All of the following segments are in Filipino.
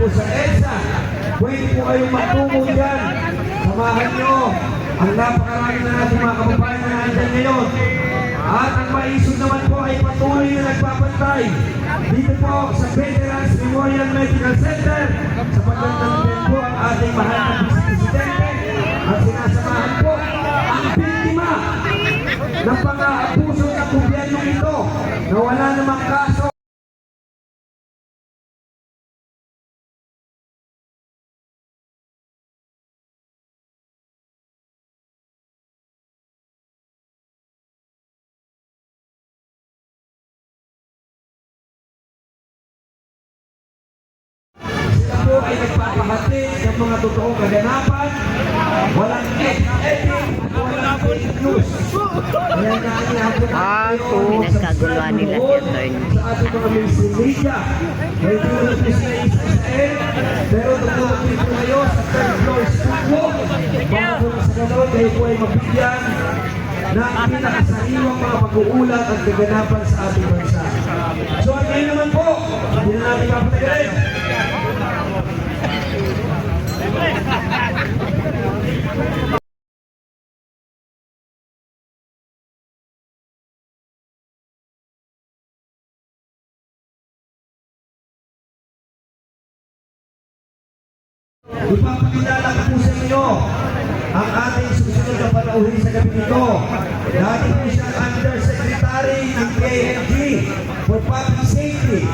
po sa EDSA. Pwede po kayong magtungo dyan. Samahan nyo ang napakarami na natin mga kababayan na nandyan ngayon. At ang maisog naman po ay patuloy na nagpapantay dito po sa Veterans Memorial Medical Center sa pagdandanin po ang ating mahal na Presidente at sinasamahan po ang biktima ng pang-aabuso ng gobyerno ito na wala namang kaso. Po ay nagpapahatid ng mga totoong kaganapan, walang editing, walang fake news. Kaya pinagkaguluhan nila si Atty. sa ating mga mainstream media. May tulad po sila Israel, pero tumulong po kayo sa third floor studio. Baka po sa gano'n, kayo po ay mabigyan ng pinakasariwang mga pag-uulat at kaganapan sa ating bansa. So at ngayon naman po, hindi na natin kapatagalin. Ipapakilala ko po sa inyo ang ating susunod na panauhin sa gabi nito. Dati po siyang Undersecretary ng PNG for Public Safety.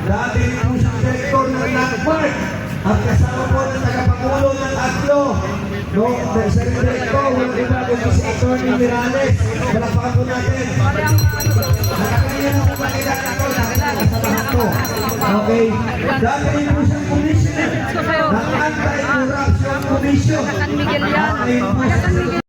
Dati rin po siyang Director ng NACMART at kasama po ng tagapangulo ng ATLO. No, sa Director, walang iba kundi si Atty. Mirales. Palakpakan po natin. Nakakaya na po makilala ko, nakasamahan ko. Okay. Dati rin po siyang Commissioner ng Anti-Corruption Commission.